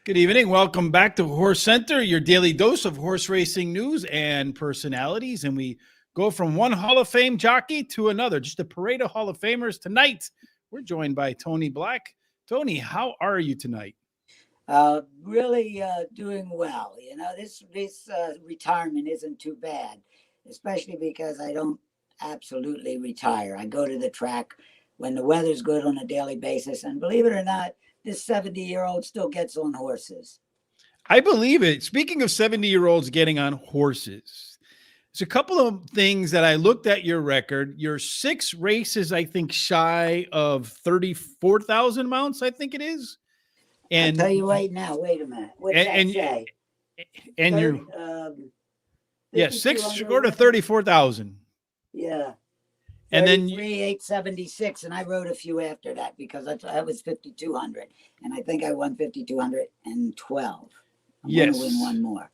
Good evening. Welcome back to Horse Center, your daily dose of horse racing news and personalities. And we go from one Hall of Fame jockey to another, just a parade of Hall of Famers. Tonight, we're joined by Tony Black. Tony, how are you tonight? Really doing well. You know, this retirement isn't too bad, especially because I don't absolutely retire. I go to the track when the weather's good on a daily basis, and believe it or not, this 70-year-old still gets on horses. I believe it. Speaking of 70-year-olds getting on horses, there's a couple of things that I looked at your record. You're 6 races, I think, shy of 34,000 mounts, I think it is. I'll tell And you right now, wait a minute. What's that and say? and 30, you're 6 short of 34,000. Yeah. And then 876, and I wrote a few after that because I was 5,200, and I think I won 5,212. I'm going to win one more.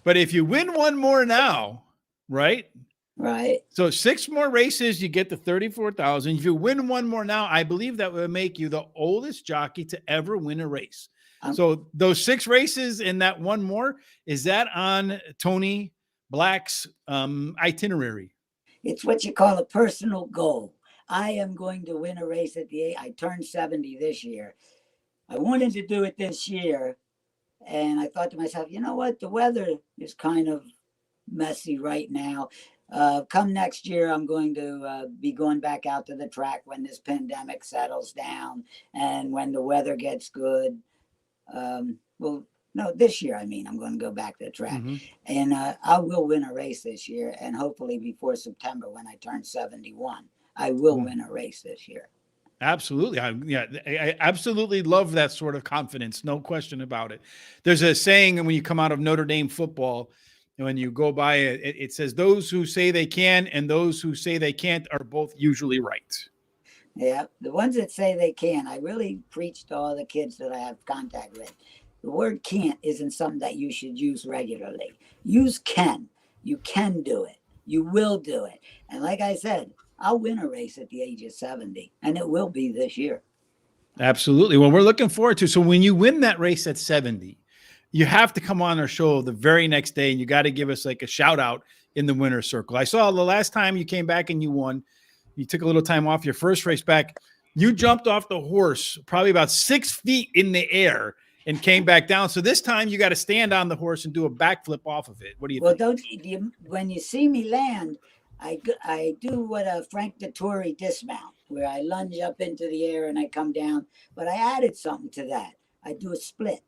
But if you win one more now, right? Right. So 6 more races, you get to 34,000. If you win one more now, I believe that would make you the oldest jockey to ever win a race. So those 6 races and that one more, is that on Tony Black's itinerary? It's what you call a personal goal. I am going to win a race at the age. I turned 70 this year. I wanted to do it this year. And I thought to myself, you know what? The weather is kind of messy right now. Come next year, I'm going to be going back out to the track when this pandemic settles down and when the weather gets good. No, this year, I'm going to go back to the track. Mm-hmm. And I will win a race this year. And hopefully before September, when I turn 71, I will win a race this year. Absolutely. I absolutely love that sort of confidence. No question about it. There's a saying when you come out of Notre Dame football, when you go by it, it says those who say they can and those who say they can't are both usually right. Yeah, the ones that say they can, I really preach to all the kids that I have contact with. The word can't isn't something that you should use regularly. Use can. You can do it. You will do it. And like I said, I'll win a race at the age of 70, and it will be this year. Absolutely. Well, we're looking forward to. So when you win that race at 70, you have to come on our show the very next day, and you got to give us like a shout out in the winner's circle. I saw the last time you came back and you won. You took a little time off your first race back. You jumped off the horse probably about 6 feet in the air and came back down. So this time you got to stand on the horse and do a backflip off of it. What do you think? Well, when you see me land, I do what a Frank Dettori dismount, where I lunge up into the air and I come down. But I added something to that. I do a split.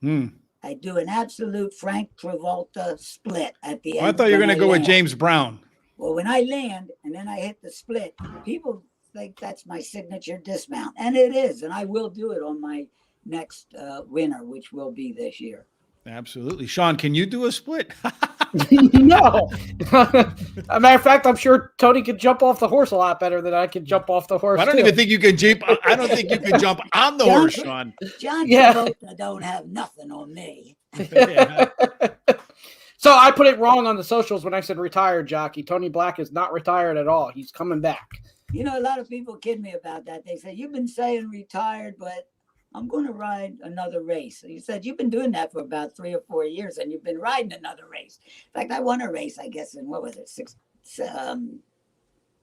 I do an absolute Frank Travolta split at the end. I thought you were going to go with James Brown. Well, when I land and then I hit the split, people think that's my signature dismount. And it is. And I will do it on my next winner, which will be this year. Absolutely. Shawn, can you do a split? No. A matter of fact, I'm sure Tony could jump off the horse a lot better than I can jump off the horse. I don't even think you can jump. I don't think you can jump on the horse, Shawn. John Travolta don't have nothing on me. Yeah. So I put it wrong on the socials when I said retired jockey. Tony Black is not retired at all. He's coming back. You know, a lot of people kid me about that. They say, you've been saying retired, but I'm going to ride another race. So you said you've been doing that for about 3 or 4 years, and you've been riding another race. In fact, I won a race, I guess, in what was it? I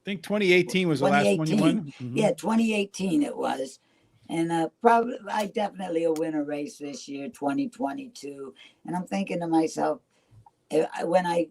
think 2018 was the last one you won. Mm-hmm. Yeah, 2018 it was. And probably I definitely will win a race this year, 2022. And I'm thinking to myself, when I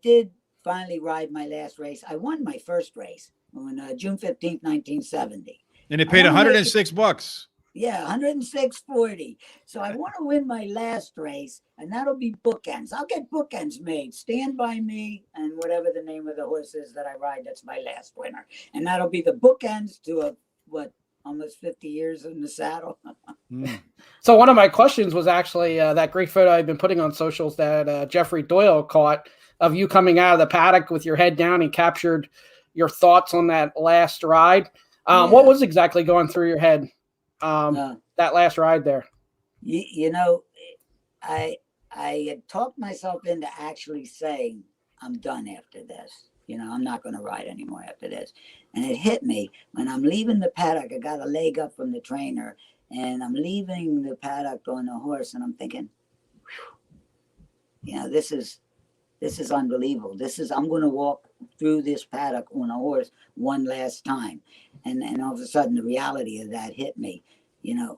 did finally ride my last race, I won my first race on June 15th, 1970. And it paid $106. Yeah, 106.40. So I want to win my last race, and that'll be bookends. I'll get bookends made. Stand by Me and whatever the name of the horse is that I ride, that's my last winner. And that'll be the bookends to almost 50 years in the saddle. So one of my questions was actually that great photo I've been putting on socials that Jeffrey Doyle caught of you coming out of the paddock with your head down and captured your thoughts on that last ride. What was exactly going through your head that last ride there? You know, I had talked myself into actually saying, I'm done after this. You know, I'm not going to ride anymore after this. And it hit me when I'm leaving the paddock. I got a leg up from the trainer, And I'm leaving the paddock on the horse, and I'm thinking, this is unbelievable. I'm going to walk through this paddock on a horse one last time. And all of a sudden, the reality of that hit me.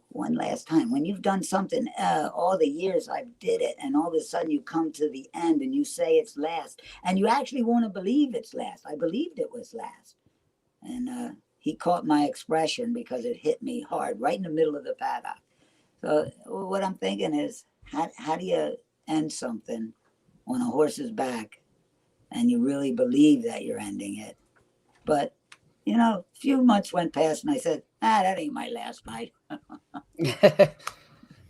One last time. When you've done something all the years I've did it, and all of a sudden you come to the end and you say it's last, and you actually want to believe it's last. I believed it was last. And he caught my expression because it hit me hard right in the middle of the paddock. So what I'm thinking is, how do you end something on a horse's back and you really believe that you're ending it? But, a few months went past and I said, that ain't my last night.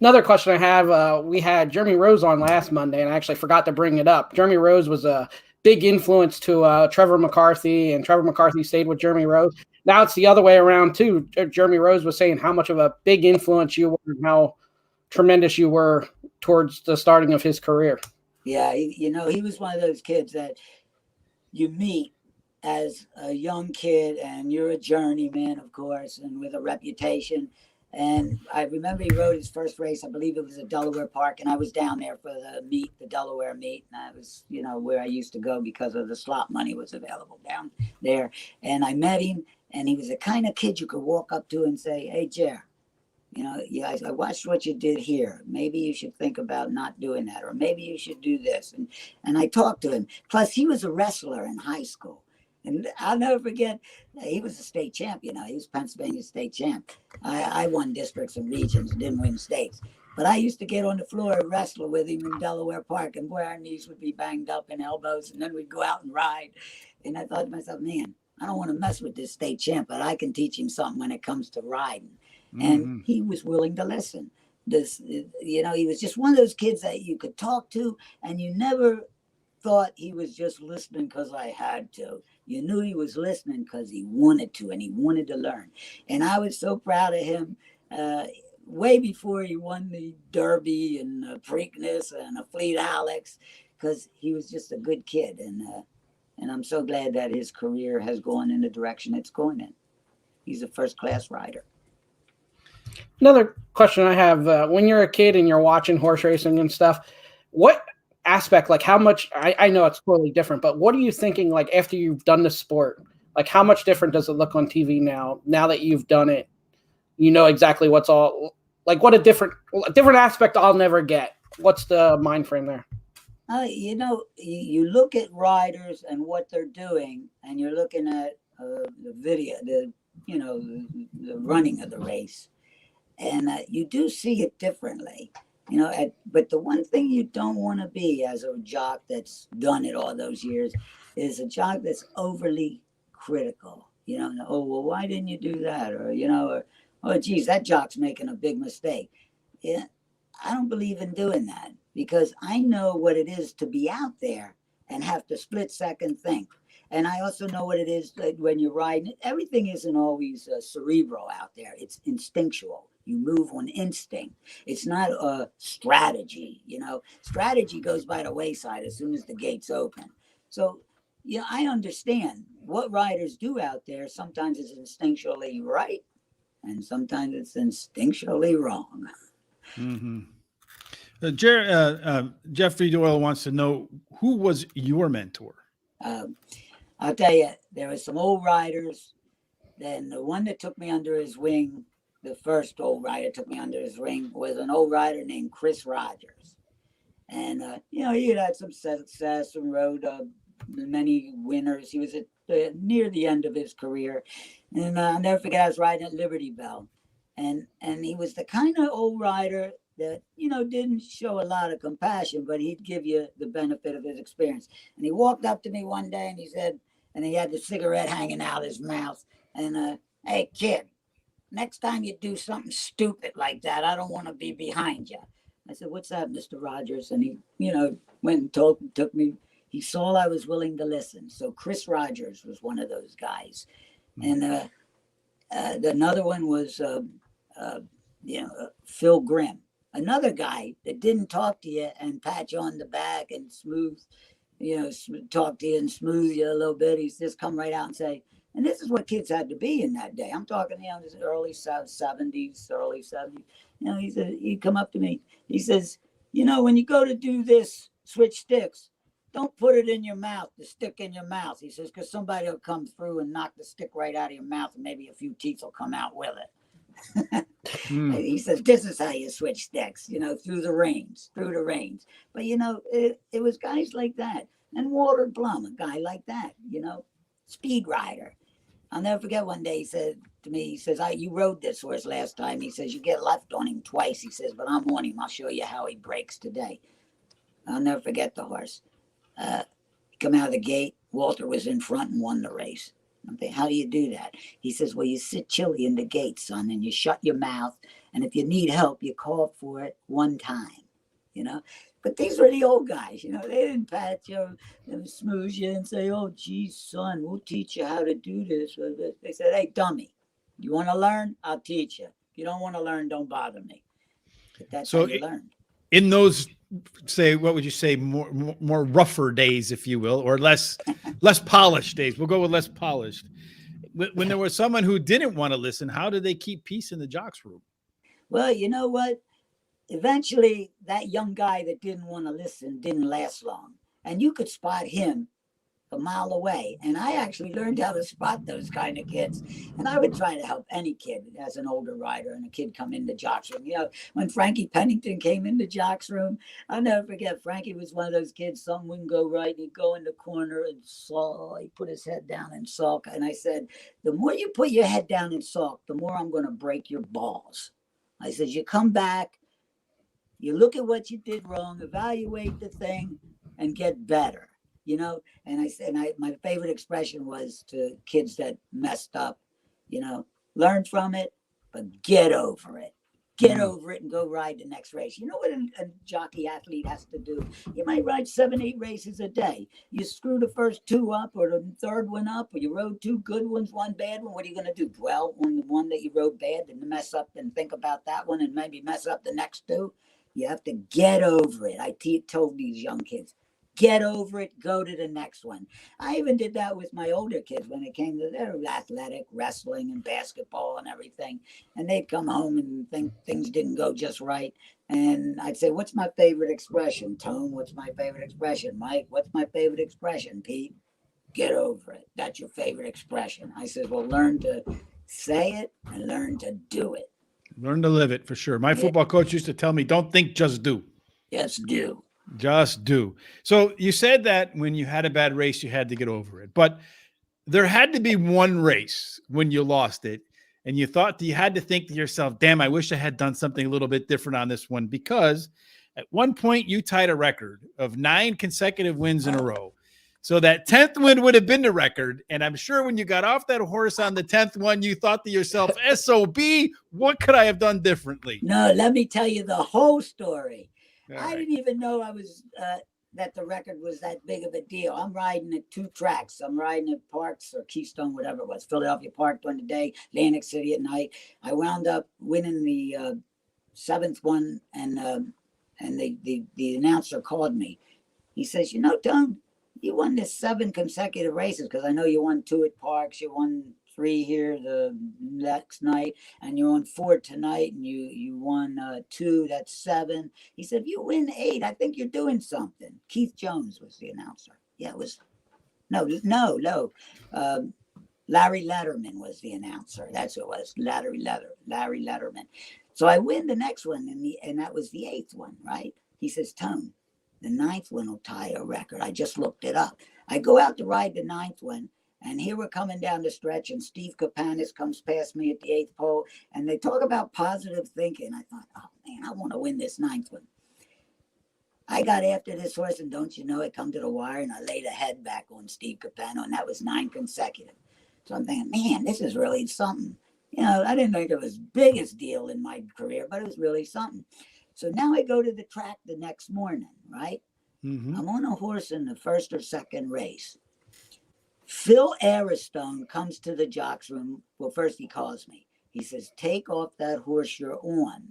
Another question I have, we had Jeremy Rose on last Monday, and I actually forgot to bring it up. Jeremy Rose was a big influence to Trevor McCarthy, and Trevor McCarthy stayed with Jeremy Rose. Now it's the other way around, too. Jeremy Rose was saying how much of a big influence you were and how tremendous you were towards the starting of his career. Yeah, he was one of those kids that you meet as a young kid, and you're a journeyman, of course, and with a reputation. And I remember he rode his first race. I believe it was at Delaware Park, and I was down there for the Delaware meet, and I was, where I used to go because of the slot money was available down there. And I met him, and he was the kind of kid you could walk up to and say, "Hey, Jer, I watched what you did here. Maybe you should think about not doing that, or maybe you should do this." And I talked to him. Plus, he was a wrestler in high school. And I'll never forget, he was a state champ, he was Pennsylvania state champ. I won districts and regions, didn't win states. But I used to get on the floor and wrestle with him in Delaware Park, and boy, our knees would be banged up and elbows, and then we'd go out and ride. And I thought to myself, man, I don't want to mess with this state champ, but I can teach him something when it comes to riding. Mm-hmm. And he was willing to listen. He was just one of those kids that you could talk to, and you never thought he was just listening because I had to. You knew he was listening because he wanted to, and he wanted to learn. And I was so proud of him way before he won the Derby and the Preakness and the Fleet Alex, because he was just a good kid. And I'm so glad that his career has gone in the direction it's going in. He's a first-class rider. Another question I have, when you're a kid and you're watching horse racing and stuff, what aspect, like how much, I know it's totally different, but what are you thinking, like after you've done the sport, like how much different does it look on TV now that you've done it? You know exactly what's all, like what a different aspect I'll never get. What's the mind frame there? You look at riders and what they're doing, and you're looking at the video, the running of the race, and you do see it differently. But the one thing you don't want to be as a jock that's done it all those years is a jock that's overly critical. Oh, well, why didn't you do that? Or, oh, geez, that jock's making a big mistake. Yeah, I don't believe in doing that, because I know what it is to be out there and have to split second think. And I also know what it is that when you're riding. Everything isn't always cerebral out there. It's instinctual. You move on instinct. It's not a strategy. Strategy goes by the wayside as soon as the gates open. So, I understand what riders do out there. Sometimes it's instinctually right, and sometimes it's instinctually wrong. Mm-hmm. Jeffrey Doyle wants to know, who was your mentor? I'll tell you, there were some old riders. Then the one that took me under his wing, the first old rider took me under his wing, was an old rider named Chris Rogers. And, he had some success and rode many winners. He was near the end of his career. And I'll never forget, I was riding at Liberty Bell. And he was the kind of old rider that, didn't show a lot of compassion, but he'd give you the benefit of his experience. And he walked up to me one day and he said, and he had the cigarette hanging out his mouth. And, "Hey, kid, next time you do something stupid like that, I don't want to be behind you." I said, "What's that, Mr. Rogers?" And he, went and took me. He saw I was willing to listen. So Chris Rogers was one of those guys. And another one was, Phil Grimm, another guy that didn't talk to you and pat you on the back and smooth, talk to you and smooth you a little bit. He's just come right out and say, And this is what kids had to be in that day. I'm talking, this early 70s, early 70s. He said, he'd come up to me. He says, when you go to do this, switch sticks, don't put it in your mouth, the stick in your mouth. He says, because somebody will come through and knock the stick right out of your mouth, and maybe a few teeth will come out with it. He says, this is how you switch sticks, through the reins. But, it was guys like that. And Walter Blum, a guy like that, speed rider. I'll never forget one day he said to me, he says, you rode this horse last time. He says, you get left on him twice. He says, but I'm on him. I'll show you how he breaks today. I'll never forget the horse. Come out of the gate. Walter was in front and won the race. I'm thinking, how do you do that? He says, well, you sit chilly in the gate, son, and you shut your mouth. And if you need help, you call for it one time, But these were the old guys, they didn't pat you and smooze you and say, oh, geez, son, we'll teach you how to do this. They said, hey, dummy, you want to learn? I'll teach you. If you don't want to learn, don't bother me. But that's how you learn. In those, what would you say, more rougher days, if you will, or less polished days? We'll go with less polished. When there was someone who didn't want to listen, how did they keep peace in the jocks room? Well, you know what? Eventually, that young guy that didn't want to listen didn't last long. And you could spot him a mile away. And I actually learned how to spot those kind of kids. And I would try to help any kid as an older rider and a kid come into jocks room. When Frankie Pennington came into jocks room, I'll never forget, Frankie was one of those kids, something wouldn't go right. He'd go in the corner and sulk. He'd put his head down and sulk. And I said, the more you put your head down and sulk, the more I'm going to break your balls. I said, you come back, you look at what you did wrong, evaluate the thing, and get better. And I said, my favorite expression was to kids that messed up, learn from it, but get over it. Get over it and go ride the next race. You know what a jockey athlete has to do? You might ride 7-8 races a day. You screw the first 2 up or the third one up, or you rode 2 good ones, 1 bad one. What are you going to do? Dwell on the one that you rode bad and mess up and think about that one and maybe mess up the next 2? You have to get over it. I told these young kids, get over it, go to the next one. I even did that with my older kids when it came to their athletic, wrestling and basketball and everything. And they'd come home and think things didn't go just right. And I'd say, what's my favorite expression? Tone, what's my favorite expression? Mike, what's my favorite expression? Pete, get over it. That's your favorite expression. I said, well, learn to say it and learn to do it. Learn to live it, for sure. My football coach used to tell me, don't think, just do. Yes, do. Just do. So you said that when you had a bad race, you had to get over it. But there had to be one race when you lost it, and you had to think to yourself, damn, I wish I had done something a little bit different on this one, because at one point you tied a record of 9 consecutive wins in a row. So that 10th win would have been the record. And I'm sure when you got off that horse on the 10th one, you thought to yourself, SOB, what could I have done differently? No, let me tell you the whole story. I didn't even know I was that the record was that big of a deal. I'm riding at 2 tracks. I'm riding at Parks or Keystone, whatever it was, Philadelphia Park during the day, Atlantic City at night. I wound up winning the 7th one, and the announcer called me. He says, Tone, you won this 7 consecutive races, because I know you won 2 at Parks, you won 3 here the next night, and you're on 4 tonight, and you won 2, that's 7. He said, if you win 8, I think you're doing something. Keith Jones was the announcer. Yeah, it was, no. Larry Letterman was the announcer. That's who it was, Larry Letterman. So I win the next one, and that was the 8th one, right? He says, Tone, the 9th one will tie a record. I just looked it up. I go out to ride the 9th one, and here we're coming down the stretch, and Steve Kapanis comes past me at the 8th pole, and they talk about positive thinking. I thought, oh, man, I want to win this 9th one. I got after this horse, and don't you know, it come to the wire, and I laid a head back on Steve Capano, and that was 9 consecutive. So I'm thinking, man, this is really something. I didn't think it was biggest deal in my career, but it was really something. So now I go to the track the next morning, right? Mm-hmm. I'm on a horse in the 1st or 2nd race. Phil Aristone comes to the jocks room. Well, first he calls me. He says, take off that horse you're on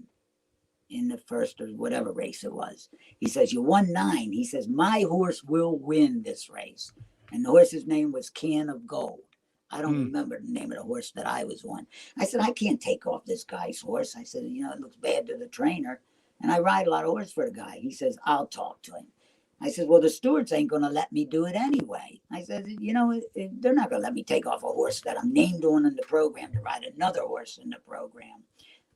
in the 1st or whatever race it was. He says, you won 9. He says, my horse will win this race. And the horse's name was Can of Gold. I don't remember the name of the horse that I was on. I said, I can't take off this guy's horse. I said, you know, it looks bad to the trainer. And I ride a lot of horse for the guy. He says, I'll talk to him. I said, well, the stewards ain't going to let me do it anyway. I said, you know, they're not going to let me take off a horse that I'm named on in the program to ride another horse in the program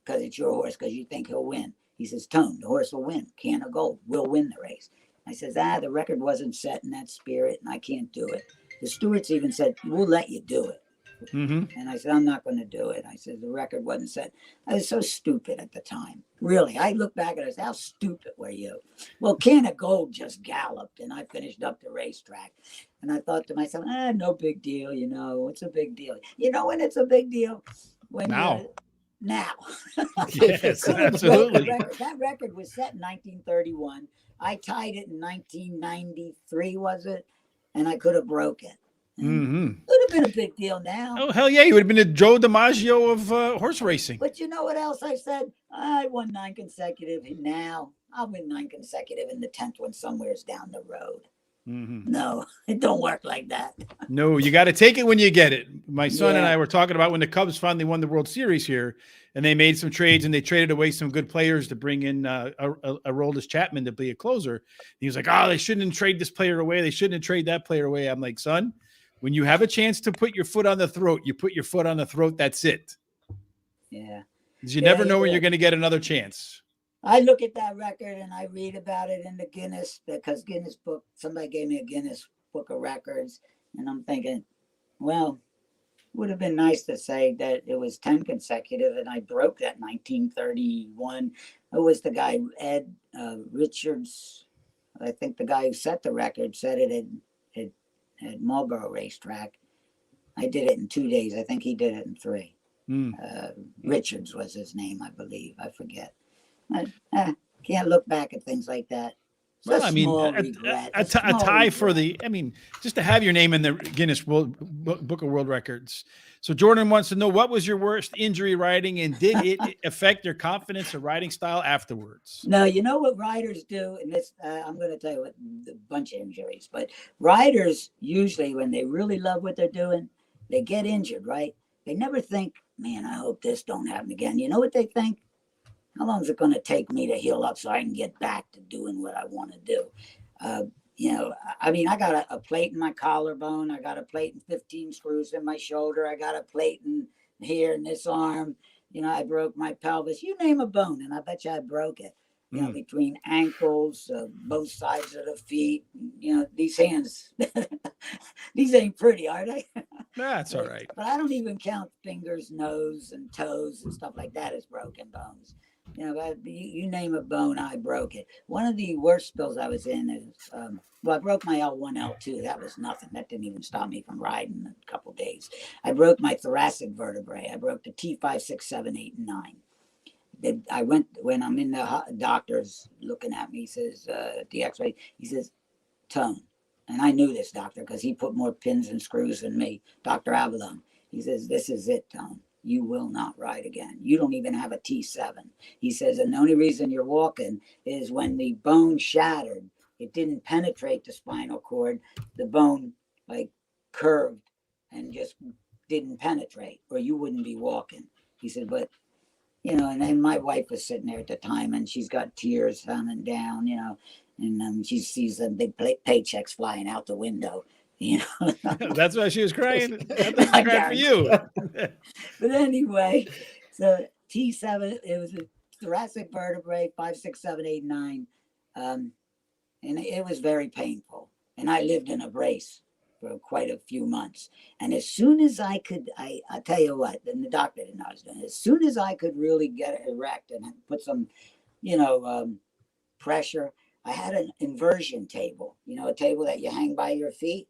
because it's your horse because you think he'll win. He says, Tone, the horse will win. Can of Gold will win the race. I says, the record wasn't set in that spirit and I can't do it. The stewards even said, we'll let you do it. And I said, I'm not going to do it. I said, the record wasn't set. I was so stupid at the time. Really, I look back and I said, how stupid were you? Well, Can of Gold just galloped and I finished up the racetrack. And I thought to myself, no big deal. You know, it's a big deal. You know when it's a big deal? When now. Yes, absolutely. That record was set in 1931. I tied it in 1993, was it? And I could have broke it. It would have been a big deal now. Oh, hell yeah. You would have been the Joe DiMaggio of horse racing. But you know what else I said? I won 9 consecutive. Now I'll win 9 consecutive in the 10th one somewhere's down the road. No, it don't work like that. No, you got to take it when you get it. My son and I were talking about when the Cubs finally won the World Series here, and they made some trades and they traded away some good players to bring in Aroldis Chapman to be a closer. He was like, they shouldn't trade this player away. They shouldn't trade that player away. I'm like, son, when you have a chance to put your foot on the throat, you put your foot on the throat. That's it. Yeah. Because you never know when you're going to get another chance. I look at that record and I read about it in the Guinness, because Guinness book, somebody gave me a Guinness book of records. And I'm thinking, well, would have been nice to say that it was 10 consecutive and I broke that 1931. It was the guy, Ed Richards. I think the guy who set the record said it at Marlboro Racetrack. I did it in 2 days. I think he did it in 3. Richards was his name, I believe. I forget. I can't look back at things like that. Well, I mean, a tie for the, I mean, just to have your name in the Guinness Book of World Records. So Jordan wants to know, what was your worst injury riding and did it affect your confidence or riding style afterwards? No, you know what riders do? And this, I'm going to tell you what, a bunch of injuries, but riders usually when they really love what they're doing, they get injured, right? They never think, man, I hope this don't happen again. You know what they think? How long is it going to take me to heal up so I can get back to doing what I want to do? You know, I mean, I got a plate in my collarbone. I got a plate and 15 screws in my shoulder. I got a plate in here in this arm. You know, I broke my pelvis. You name a bone, and I bet you I broke it. You know, between ankles, both sides of the feet. You know, these hands, these ain't pretty, are they? That's all right. But I don't even count fingers, nose, and toes and stuff like that as broken bones. You know, you name a bone, I broke it. One of the worst spills I was in is, I broke my L1, L2. That was nothing. That didn't even stop me from riding a couple of days. I broke my thoracic vertebrae. I broke the T5, 6, 7, 8, and 9. I went, when I'm in the doctor's looking at me, he says, the x-ray, he says, Tone. And I knew this doctor because he put more pins and screws than me, Dr. Avalon. He says, this is it, Tone. You will not ride again. You don't even have a T7. He says, and the only reason you're walking is when the bone shattered, it didn't penetrate the spinal cord. The bone like curved and just didn't penetrate, or you wouldn't be walking. He said, but, you know, and then my wife was sitting there at the time and she's got tears running down, you know, and she sees the big paychecks flying out the window. You know, that's why she was crying. That's crying for you. But anyway, so T7, it was a thoracic vertebrae, 5, 6, 7, 8, 9. And it was very painful. And I lived in a brace for quite a few months. And as soon as I could, I tell you what, and the doctor didn't know I was doing it, as soon as I could really get it erect and put some, you know, pressure, I had an inversion table, you know, a table that you hang by your feet.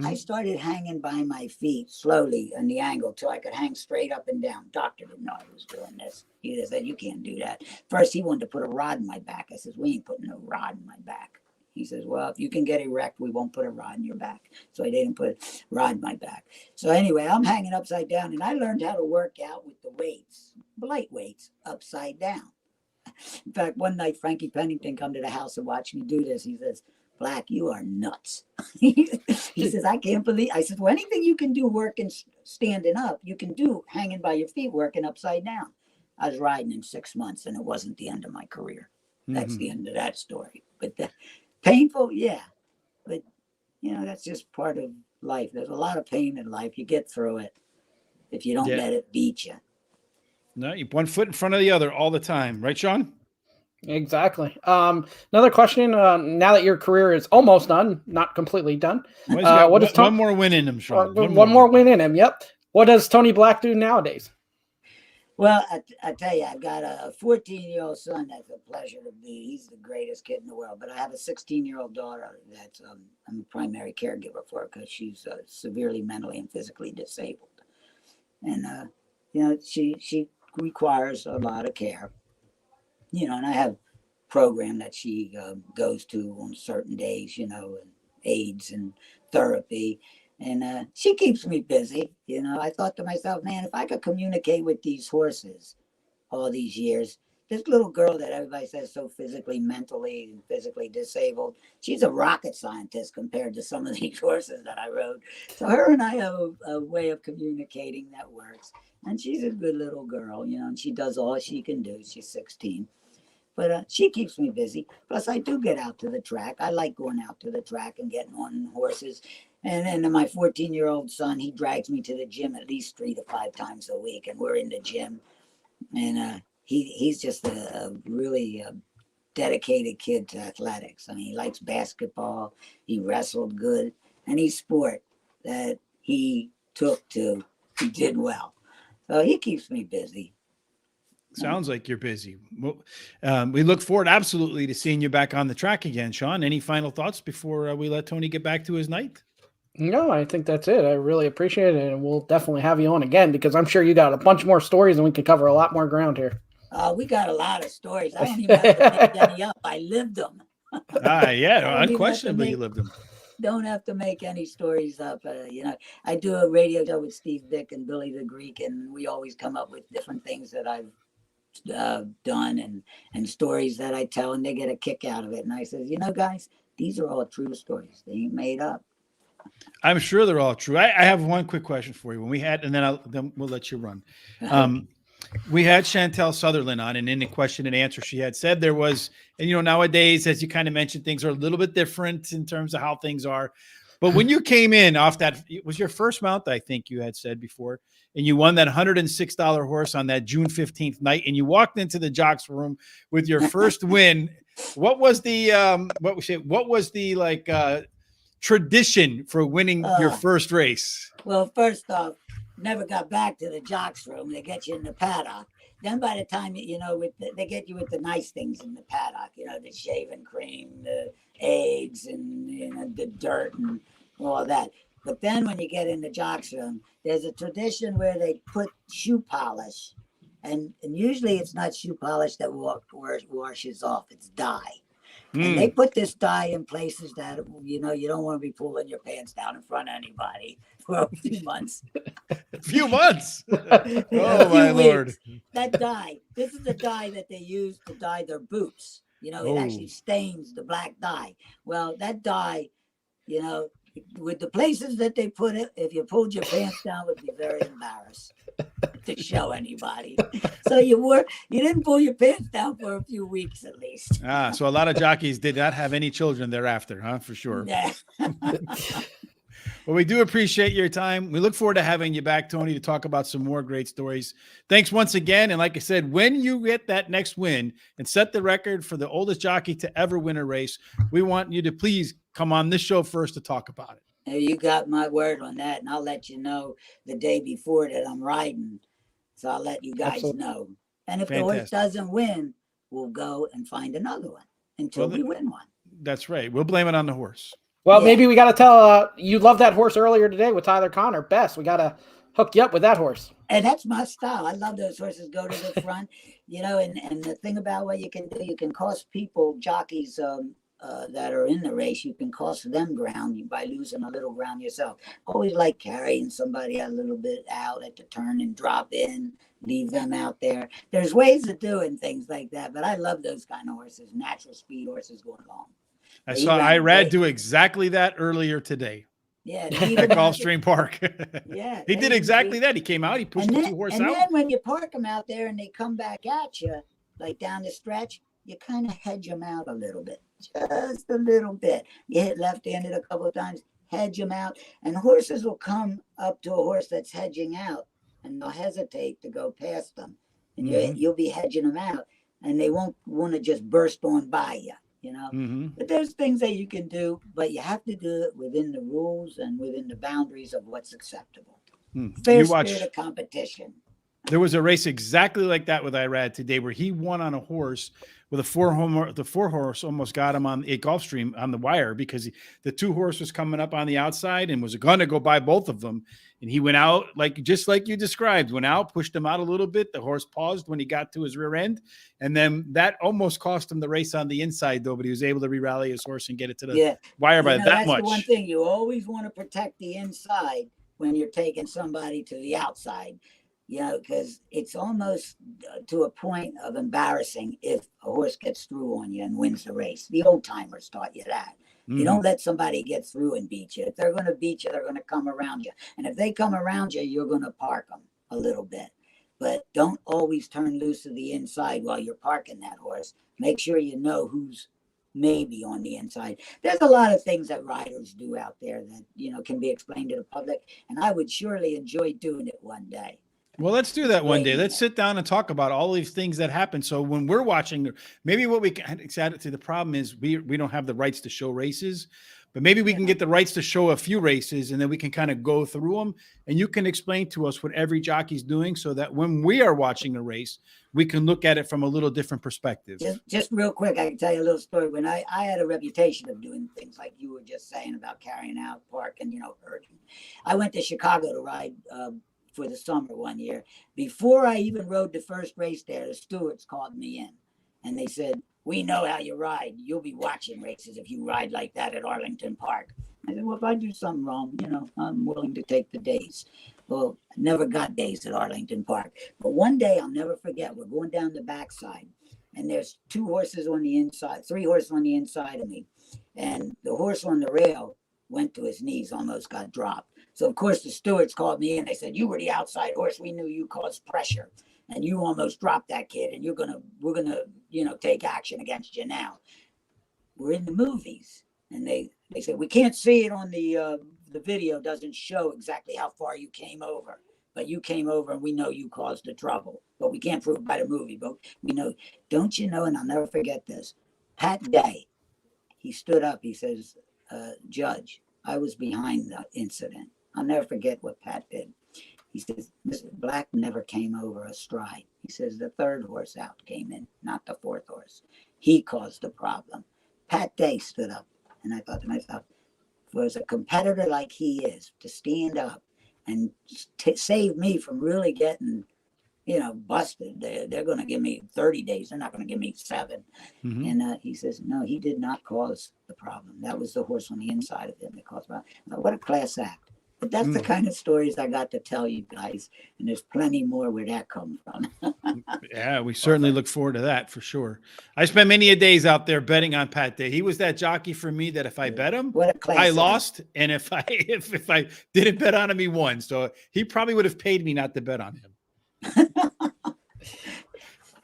I started hanging by my feet slowly in the angle till I could hang straight up and down. Doctor didn't know I was doing this. He just said, you can't do that. First, he wanted to put a rod in my back. I says, we ain't putting no rod in my back. He says, well, if you can get erect, we won't put a rod in your back. So I didn't put a rod in my back. So anyway, I'm hanging upside down, and I learned how to work out with the weights, light weights, upside down. In fact, one night, Frankie Pennington come to the house and watched me do this. He says, Black, you are nuts. He says, I can't believe. I said, well, anything you can do working, standing up, you can do hanging by your feet, working upside down. I was riding in 6 months, and it wasn't the end of my career. That's the end of that story. But painful, yeah. But, that's just part of life. There's a lot of pain in life. You get through it if you don't let it beat you. No, you one foot in front of the other all the time. Right, Shawn? Exactly. Another question. Now that your career is almost done, not completely done. Well, got one more win in him, Shawn. One more win in him. Yep. What does Tony Black do nowadays? Well, I tell you, I've got a 14-year-old son that's a pleasure to be. He's the greatest kid in the world. But I have a 16-year-old daughter that I'm a primary caregiver for because she's severely mentally and physically disabled. And, she requires a lot of care. And I have a program that she goes to on certain days, and aids and therapy. And she keeps me busy. I thought to myself, man, if I could communicate with these horses all these years, this little girl that everybody says so mentally and physically disabled, she's a rocket scientist compared to some of these horses that I rode. So her and I have a way of communicating that works. And she's a good little girl, and she does all she can do. She's 16. But she keeps me busy. Plus, I do get out to the track. I like going out to the track and getting on horses. And then my 14-year-old son, he drags me to the gym at least 3 to 5 times a week. And we're in the gym. And he's just a really dedicated kid to athletics. I mean, he likes basketball. He wrestled good. Any sport that he took to, he did well. So he keeps me busy. Sounds like you're busy. We look forward absolutely to seeing you back on the track again, Shawn. Any final thoughts before we let Tony get back to his night? No, I think that's it. I really appreciate it. And we'll definitely have you on again because I'm sure you got a bunch more stories and we can cover a lot more ground here. We got a lot of stories. I don't even have to make any up. I lived them. Yeah, unquestionably you lived them. Don't have to make any stories up. I do a radio show with Steve Vick and Billy the Greek, and we always come up with different things that I've done and stories that I tell, and they get a kick out of it. And I says, guys, these are all true stories. They ain't made up. I'm sure they're all true. I have one quick question for you. When we had, and then we'll let you run. We had Chantel Sutherland on, and in the question and answer, she had said there was, and nowadays, as you kind of mentioned, things are a little bit different in terms of how things are. But when you came in off that, it was your first mount, I think you had said before, and you won that $106 horse on that June 15th night, and you walked into the jocks room with your first win. What was the tradition for winning your first race? Well, first off, never got back to the jocks room. They get you in the paddock. Then by the time, they get you with the nice things in the paddock, the shaving cream, the eggs, and, the dirt and all that. But then when you get in the jocks room, there's a tradition where they put shoe polish. And usually it's not shoe polish that washes off. It's dye. And they put this dye in places that, you don't want to be pulling your pants down in front of anybody for a few months. A few months? Oh, my Lord. That dye, this is the dye that they use to dye their boots. It actually stains the black dye. Well, that dye, with the places that they put it, if you pulled your pants down, would be very embarrassed to show anybody. So you didn't pull your pants down for a few weeks at least. So a lot of jockeys did not have any children thereafter, huh? For sure. Yeah. Well, we do appreciate your time. We look forward to having you back, Tony, to talk about some more great stories. Thanks once again. And like I said, when you get that next win and set the record for the oldest jockey to ever win a race, we want you to please come on this show first to talk about it. You got my word on that, and I'll let you know the day before that I'm riding. So I'll let you guys know. And if the horse doesn't win, we'll go and find another one until we win one. That's right. We'll blame it on the horse. Well, maybe we got to tell you loved that horse earlier today with Tyler Connor. Best. We got to hook you up with that horse. And that's my style. I love those horses go to the front, and the thing about what you can do, you can cost people, jockeys that are in the race, you can cost them ground by losing a little ground yourself. Always like carrying somebody a little bit out at the turn and drop in, leave them out there. There's ways of doing things like that, but I love those kind of horses, natural speed horses going long. I He saw ran Irad great. do exactly that earlier today Yeah, at even Gulfstream Park. yeah, He did exactly that. He came out, he pushed the two horse and out. then when you park them out there and they come back at you, like down the stretch, you kind of hedge them out a little bit, just a little bit. You hit left-handed a couple of times, hedge them out, and horses will come up to a horse that's hedging out, and they'll hesitate to go past them, and you'll be hedging them out, and they won't want to just burst on by you, you know. But there's things that you can do, but you have to do it within the rules and within the boundaries of what's acceptable. Fair spirit of competition. There was a race exactly like that with Irad today, where he won on a horse with a four horse almost got him on a Gulfstream on the wire because the two horse was coming up on the outside and was going to go by both of them. And he went out just like you described, went out, pushed him out a little bit. The horse paused when he got to his rear end. And then that almost cost him the race on the inside, though, but he was able to re-rally his horse and get it to the wire by that that's much. The one thing you always want to protect the inside when you're taking somebody to the outside, you know, because it's almost to a point of embarrassing if a horse gets through on you and wins the race. The old timers taught you that. You don't let somebody get through and beat you. If they're going to beat you, they're going to come around you. And if they come around you, you're going to park them a little bit. But don't always turn loose to the inside while you're parking that horse. Make sure you know who's maybe on the inside. There's a lot of things that riders do out there that, you know, can be explained to the public. And I would surely enjoy doing it one day. Well, let's do that one day. Let's sit down and talk about all these things that happen. So when we're watching, maybe what we can add to the problem is we don't have the rights to show races, but maybe we can get the rights to show a few races and then we can kind of go through them and you can explain to us what every jockey's doing so that when we are watching a race, we can look at it from a little different perspective. Just real quick, I can tell you a little story. When I had a reputation of doing things like you were just saying about carrying out, parking, you know, herding. I went to Chicago to ride for the summer one year. Before I even rode the first race there, the stewards called me in and they said, "We know how you ride. You'll be watching races if you ride like that at Arlington Park." I said, "Well, if I do something wrong, you know, I'm willing to take the days." Well, I never got days at Arlington Park. But one day, I'll never forget, we're going down the backside and there's two horses on the inside, three horses on the inside of me. And the horse on the rail went to his knees, almost got dropped. So, of course, the stewards called me in. They said, "You were the outside horse. We knew you caused pressure. And you almost dropped that kid. And we're gonna, you know, take action against you now." We're in the movies. And they said, "We can't see it on the video doesn't show exactly how far you came over. But you came over and we know you caused the trouble. But we can't prove it by the movie. But we know." Don't you know, and I'll never forget this, Pat Day, he stood up. He says, "Judge, I was behind the incident." I'll never forget what Pat did. He says, "Mr. Black never came over astride." He says, "The third horse out came in, not the fourth horse. He caused the problem." Pat Day stood up. And I thought to myself, for as a competitor like he is, to stand up and save me from really getting, you know, busted. They're going to give me 30 days. They're not going to give me 7. And he says, "No, he did not cause the problem. That was the horse on the inside of him that caused the problem." What a class act. But that's the kind of stories I got to tell you guys. And there's plenty more where that comes from. Yeah, we certainly look forward to that for sure. I spent many a days out there betting on Pat Day. He was that jockey for me that if I bet him, I lost. And if I didn't bet on him, he won. So he probably would have paid me not to bet on him.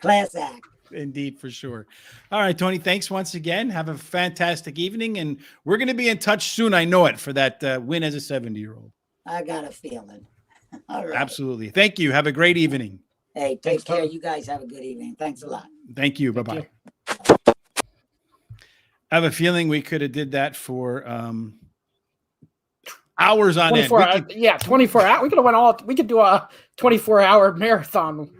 Class act. Indeed, for sure. All right, Tony, thanks once again. Have a fantastic evening. And we're going to be in touch soon. I know it, for that win as a 70-year-old. I got a feeling. All right. Absolutely. Thank you. Have a great evening. Hey, take care. You guys have a good evening. Thanks a lot. Thank you. Bye-bye. I have a feeling we could have did that for hours on end. 24 hours. We could have went all. We could do a 24-hour marathon.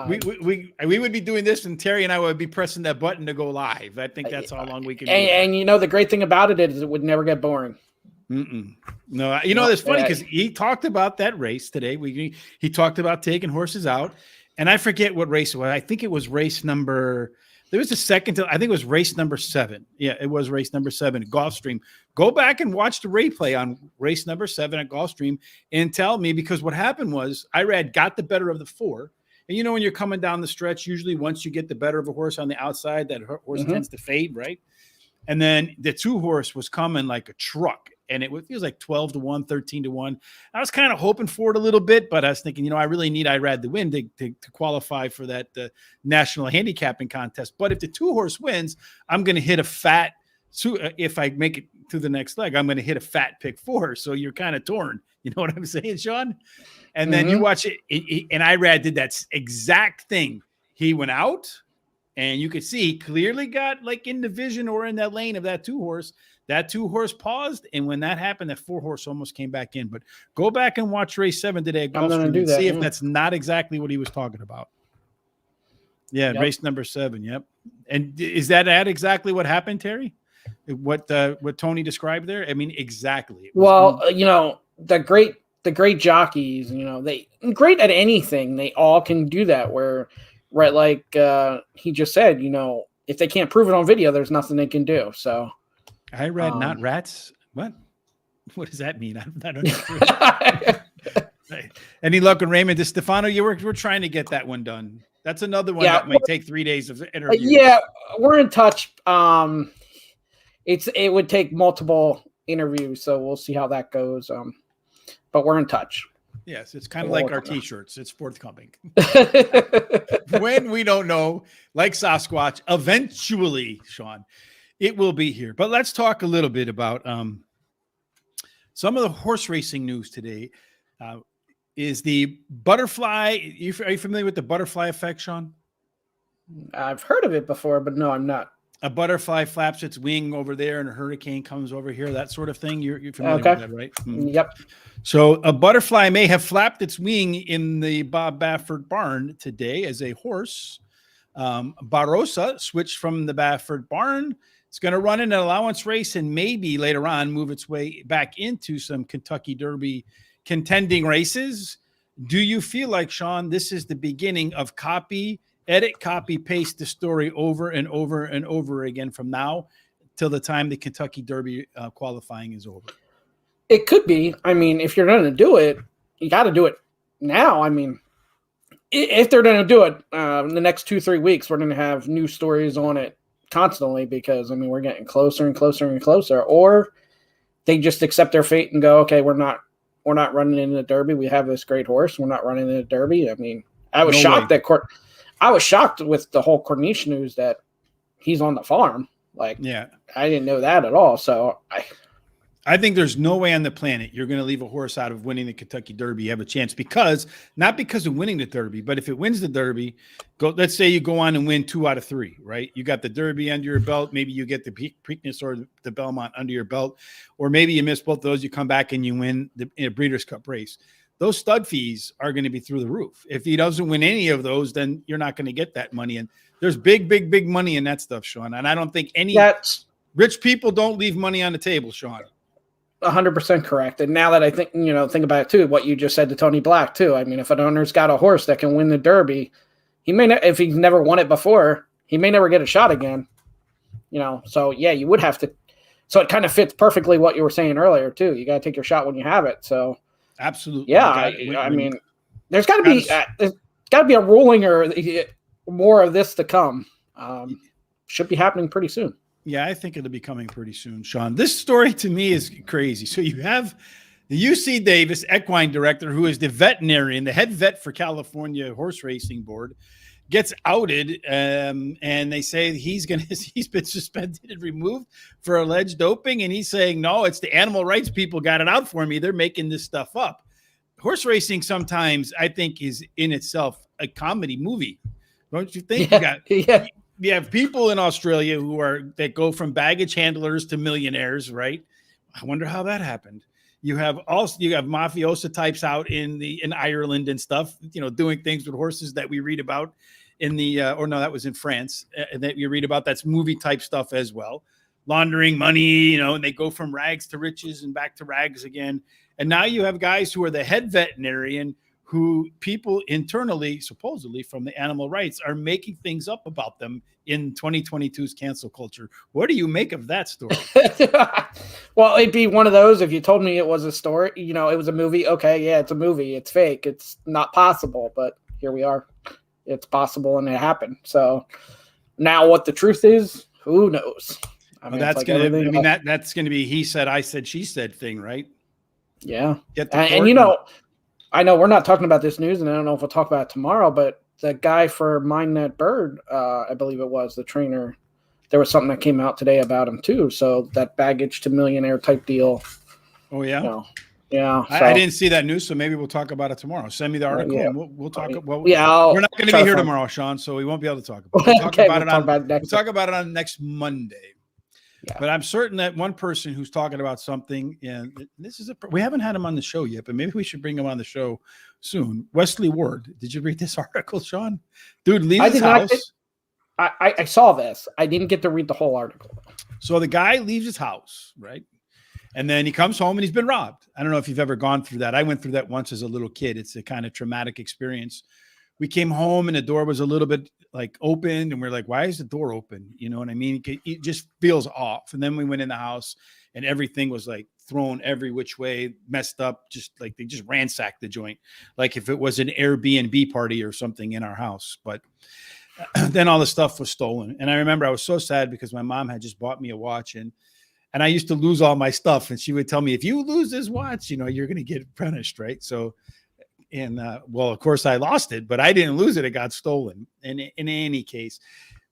We would be doing this, and Terry and I would be pressing that button to go live. I think that's how long we can. And you know, the great thing about it is it would never get boring. No, you know, it's funny because he talked about that race today. He talked about taking horses out, and I forget what race it was. I think it was race number. There was a second. I think it was race number 7. Yeah, it was race number 7 at Gulfstream. Go back and watch the replay on race number 7 at Gulfstream and tell me, because what happened was Irad got the better of the 4. And you know, when you're coming down the stretch, usually once you get the better of a horse on the outside, that horse tends to fade, right? And then the 2-horse was coming like a truck. And it was like 12-1, 13-1. I was kind of hoping for it a little bit, but I was thinking, I really need Irad to win to qualify for that national handicapping contest. But if the 2-horse wins, I'm going to hit a fat. So if I make it to the next leg, I'm going to hit a fat pick 4. So you're kind of torn. You know what I'm saying, Shawn? And then you watch it, and Irad did that exact thing. He went out, and you could see he clearly got like in the vision or in that lane of that 2-horse. That 2-horse paused, and when that happened, that 4-horse almost came back in. But go back and watch race 7 today at Gulfstream and see if that's not exactly what he was talking about. Yeah, yep. Race number 7. Yep. And is that exactly what happened, Terry? What Tony described there? I mean, exactly. Well, the great jockeys, they great at anything. They all can do that. Where, right, like he just said, if they can't prove it on video, there's nothing they can do. So. I read not rats. What does that mean? I don't know. Right. Any luck with Raymond DeStefano? We're trying to get that one done. That's another one that might take 3 days of interview. Yeah, we're in touch. It would take multiple interviews, so we'll see how that goes. But we're in touch. Yes, it's kind of like our T-shirts. It's forthcoming. When we don't know, like Sasquatch, eventually, Shawn, it will be here. But let's talk a little bit about some of the horse racing news today. Is the butterfly? Are you familiar with the butterfly effect, Shawn? I've heard of it before, but no, I'm not. A butterfly flaps its wing over there and a hurricane comes over here, that sort of thing. You're familiar with that, right? Yep. So a butterfly may have flapped its wing in the Bob Baffert barn today as a horse. Barossa switched from the Baffert barn. It's going to run in an allowance race and maybe later on move its way back into some Kentucky Derby contending races. Do you feel like, Shawn, this is the beginning of edit, copy, paste the story over and over and over again from now till the time the Kentucky Derby qualifying is over? It could be. I mean, if you're going to do it, you got to do it now. I mean, if they're going to do it in the next 2-3 weeks, we're going to have new stories on it constantly because, I mean, we're getting closer and closer and closer. Or they just accept their fate and go, okay, we're not running in the Derby. We have this great horse. We're not running in the Derby. I mean, I was shocked I was shocked with the whole Corniche news that he's on the farm. Like, yeah, I didn't know that at all. So I think there's no way on the planet you're going to leave a horse out of winning the Kentucky Derby. You have a chance not because of winning the Derby, but if it wins the Derby, let's say you go on and win 2 out of 3, right? You got the Derby under your belt. Maybe you get the Preakness or the Belmont under your belt, or maybe you miss both those. You come back and you win the Breeders' Cup race. Those stud fees are going to be through the roof. If he doesn't win any of those, then you're not going to get that money. And there's big, big, big money in that stuff, Shawn. And I don't think rich people don't leave money on the table, Shawn. 100% correct. And now that I think about it too, what you just said to Tony Black too. I mean, if an owner's got a horse that can win the Derby, he may not, if he's never won it before, he may never get a shot again. So yeah, you would have to. So it kind of fits perfectly what you were saying earlier too. You got to take your shot when you have it. So absolutely. Yeah. I mean, there's got to be a ruling or more of this to come. Should be happening pretty soon. Yeah, I think it'll be coming pretty soon, Shawn. This story to me is crazy. So you have the UC Davis equine director, who is the veterinarian, the head vet for California Horse Racing Board, gets outed, and they say he's been suspended and removed for alleged doping, and he's saying, no, it's the animal rights people got it out for me. They're making this stuff up. Horse racing sometimes, I think, is in itself a comedy movie. Don't you think? Yeah. You have people in Australia that go from baggage handlers to millionaires, right? I wonder how that happened. You have mafiosa types out in Ireland and stuff, doing things with horses that we read about that was in France, that you read about. That's movie type stuff as well. Laundering money, and they go from rags to riches and back to rags again. And now you have guys who are the head veterinarian, who people internally, supposedly from the animal rights, are making things up about them in 2022's cancel culture. What do you make of that story? Well, it'd be one of those, if you told me it was a story, it was a movie. Okay, yeah, it's a movie. It's fake. It's not possible, but here we are. It's possible and it happened. So now what the truth is, who knows? I Well, mean, that's it's like gonna. I everything mean, else. that's gonna be he said, I said, she said thing, right? Yeah. Get the And you know, I know we're not talking about this news, and I don't know if we'll talk about it tomorrow, but the guy for Mind That Bird, I believe it was, the trainer, there was something that came out today about him too. So that baggage to millionaire type deal. Oh yeah. You know, yeah. I didn't see that news, so maybe we'll talk about it tomorrow. Send me the article, yeah. and we'll talk. Well, Yeah, we're not going to be here tomorrow, Sean, so we won't be able to talk about it. We'll talk Okay, about we'll it talk on. about it next We'll talk about it on next Monday. Yeah. But I'm certain that one person who's talking about something, and this is we haven't had him on the show yet, but maybe we should bring him on the show soon. Wesley Ward. Did you read this article, Sean? Dude leaves his house. I saw this. I didn't get to read the whole article. So the guy leaves his house, right? And then he comes home and he's been robbed. I don't know if you've ever gone through that. I went through that once as a little kid. It's a kind of traumatic experience. We came home and the door was a little bit like open, and we're like, why is the door open? You know what I mean? It just feels off. And then we went in the house and everything was like thrown every which way, messed up, just like they just ransacked the joint. Like if it was an Airbnb party or something in our house. But then all the stuff was stolen. And I remember I was so sad because my mom had just bought me a watch, and I used to lose all my stuff. And she would tell me, if you lose this watch, you know, you're going to get punished. Right. So, and well, of course I lost it, but I didn't lose it. It got stolen. And in any case,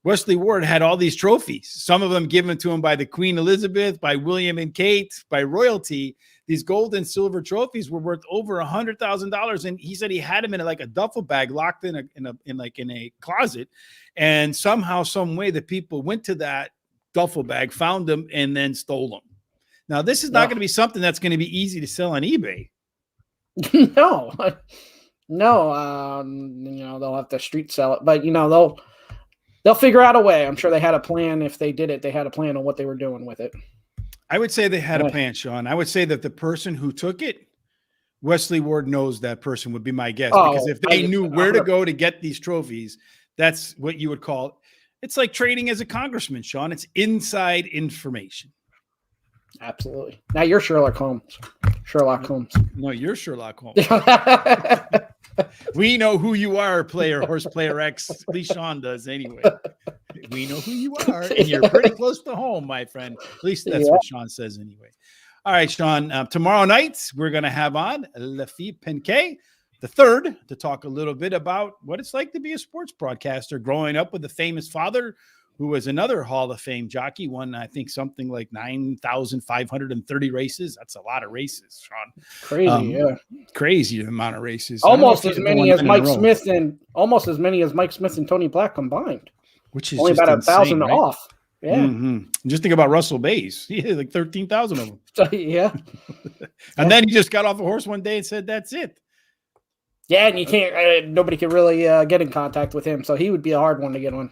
Wesley Ward had all these trophies, some of them given to him by the Queen Elizabeth, by William and Kate, by royalty. These gold and silver trophies were worth over $100,000. And he said he had them in like a duffel bag locked in a closet. And somehow, some way, the people went to that duffel bag, found them, and then stole them. Now, this is not going to be something that's going to be easy to sell on eBay. No, you know, they'll have to street sell it, but you know, they'll figure out a way. I'm sure they had a plan. If they did it, they had a plan on what they were doing with it. I would say they had a plan, Sean. I would say that the person who took it, Wesley Ward knows that person, would be my guess. Because if they knew where to go to get these trophies, that's what you would call, it's like trading as a congressman, Sean. It's inside information. Absolutely. Now you're Sherlock Holmes. Sherlock Holmes. No, you're Sherlock Holmes. We know who you are, horse player X. At least Sean does anyway. We know who you are, and you're pretty close to home, my friend. At least that's what Sean says anyway. All right, Sean. Tomorrow night, we're going to have on Lafitte Pincay the third to talk a little bit about what it's like to be a sports broadcaster, growing up with a famous father who was another Hall of Fame jockey, won, I think, something like 9,530 races. That's a lot of races, Sean. Crazy, crazy amount of races. Almost as many as Mike Smith and Tony Black combined. Which is only just about insane, 1,000 right? off. Yeah. Mm-hmm. Just think about Russell Bays. He had like 13,000 of them. Yeah. And then he just got off a horse one day and said, "That's it." Yeah, and you can't. Nobody could really get in contact with him, so he would be a hard one to get on.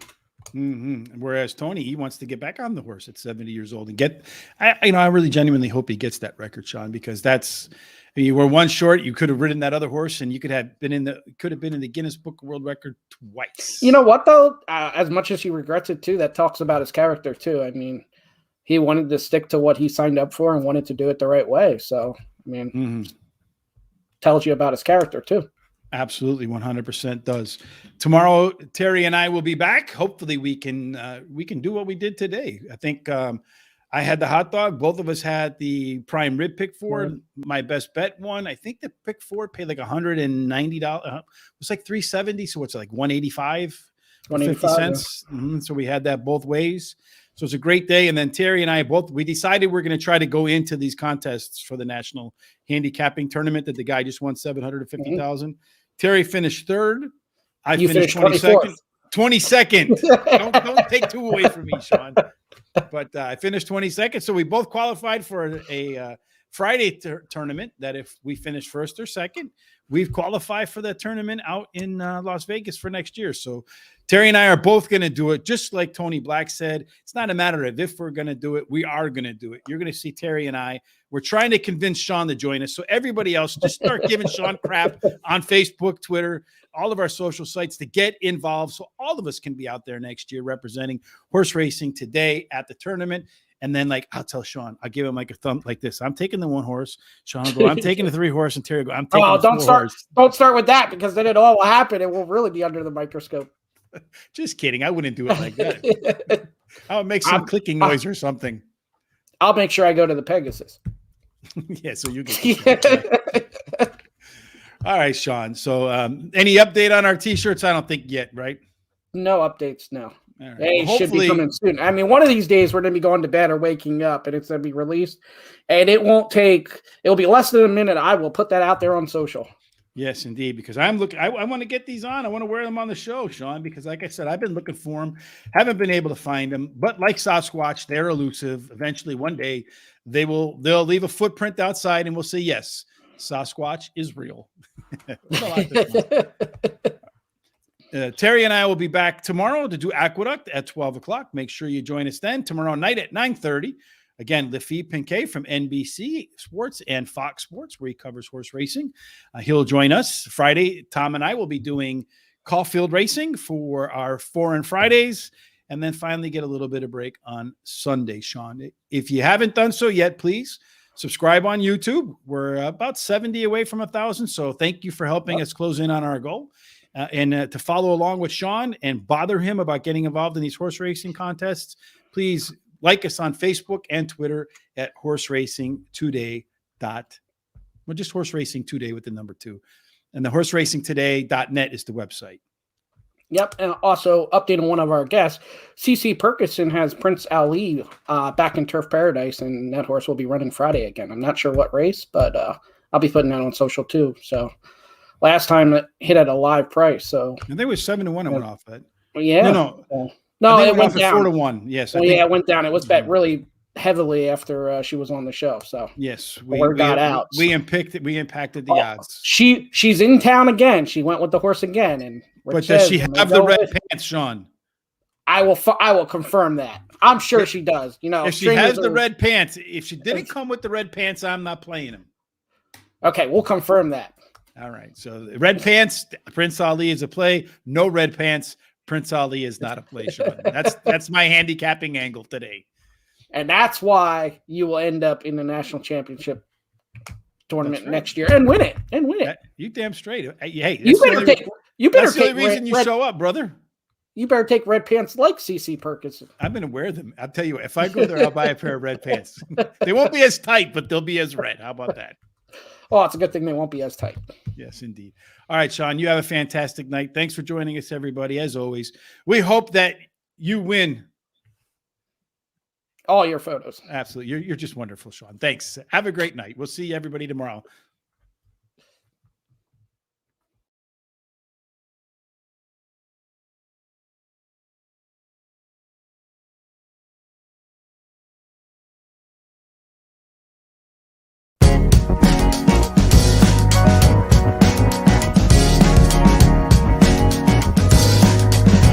Mm-hmm. Whereas Tony, he wants to get back on the horse at 70 years old and get. I really genuinely hope he gets that record, Sean, because you were one short. You could have ridden that other horse, and you could have been in the Guinness Book of World Record twice. You know what though? As much as he regrets it too, that talks about his character too. I mean, he wanted to stick to what he signed up for and wanted to do it the right way. So, I mean, tells you about his character too. Absolutely, 100% does. Tomorrow, Terry and I will be back. Hopefully, we can do what we did today. I think I had the hot dog. Both of us had the prime rib pick four. My best bet won. I think the pick four paid like $190. It was like $370, so it's like $185, 50 cents. Yeah. So we had that both ways. So it's a great day. And then Terry and I we decided we're going to try to go into these contests for the national handicapping tournament that the guy just won $750,000. Terry finished third. I finished 22nd. 22nd. Don't take two away from me, Sean. But I finished 22nd. So we both qualified for a Friday tournament that if we finish first or second, we've qualified for the tournament out in Las Vegas for next year. So Terry and I are both going to do it. Just like Tony Black said, it's not a matter of if we're going to do it. We are going to do it. You're going to see Terry and I. We're trying to convince Sean to join us. So everybody else, just start giving Sean crap on Facebook, Twitter, all of our social sites to get involved. So all of us can be out there next year representing horse racing today at the tournament. And then, like, I'll tell Sean, I'll give him like a thumb like this. I'm taking the one horse. Sean will go, I'm taking the 3 horse. And Terry will go, I'm taking the 4 horse. Don't start with that, because then it all will happen. It will really be under the microscope. Just kidding. I wouldn't do it like that. I would make some clicking noise or something. I'll make sure I go to the Pegasus. Yeah, so you get All right, Shawn. So any update on our T-shirts? I don't think yet, right? No updates, no. All right. They Well, should be coming soon. I mean, one of these days we're going to be going to bed or waking up, and it's going to be released. And it'll be less than a minute. I will put that out there on social. Yes, indeed, because I'm looking. I want to get these on. I want to wear them on the show, Shawn, because like I said, I've been looking for them, haven't been able to find them. But like Sasquatch, they're elusive. Eventually, one day, they'll leave a footprint outside, and we'll say, yes, Sasquatch is real. Terry and I will be back tomorrow to do Aqueduct at 12 o'clock. Make sure you join us then. Tomorrow night at 9:30. Again, Lafitte Pinkay from NBC Sports and Fox Sports, where he covers horse racing. He'll join us. Friday, Tom and I will be doing Caulfield Racing for our Foreign Fridays, and then finally get a little bit of break on Sunday, Shawn. If you haven't done so yet, please subscribe on YouTube. We're about 70 away from 1,000, so thank you for helping us close in on our goal. And to follow along with Shawn and bother him about getting involved in these horse racing contests, please like us on Facebook and Twitter at Horse Racing Today. Well, just Horse Racing Today with the number 2. And the horseracingtoday.net is the website. Yep. And also updating one of our guests, CC Perkison has Prince Ali back in Turf Paradise, and that horse will be running Friday again. I'm not sure what race, but I'll be putting that on social too. So last time it hit at a live price. So I think it was 7-1. It went off that. Yeah. No, it went down. 4-1. Yes. Well, it went down. It was bet really heavily after she was on the show. So yes, we got out. We impacted the odds. She's in town again. She went with the horse again, and but does she have the red pants, Shawn? I will confirm that. I'm sure she does. You know, if she has the red pants, if she didn't come with the red pants, I'm not playing him. Okay, we'll confirm that. All right. So the red pants, Prince Ali is a play. No red pants, Prince Ali is not a play, Shawn. That's my handicapping angle today. And that's why you will end up in the national championship tournament next year and win it. You damn straight. Hey, you better take that's the only reason you show up, brother. You better take red pants like CC Perkins. I'm going to wear them. I'll tell you, if I go there, I'll buy a pair of red pants. They won't be as tight, but they'll be as red. How about that? Oh, it's a good thing they won't be as tight. Yes, indeed. All right, Shawn, you have a fantastic night. Thanks for joining us, everybody. As always, we hope that you win all your photos. Absolutely. You're just wonderful, Shawn. Thanks. Have a great night. We'll see everybody tomorrow.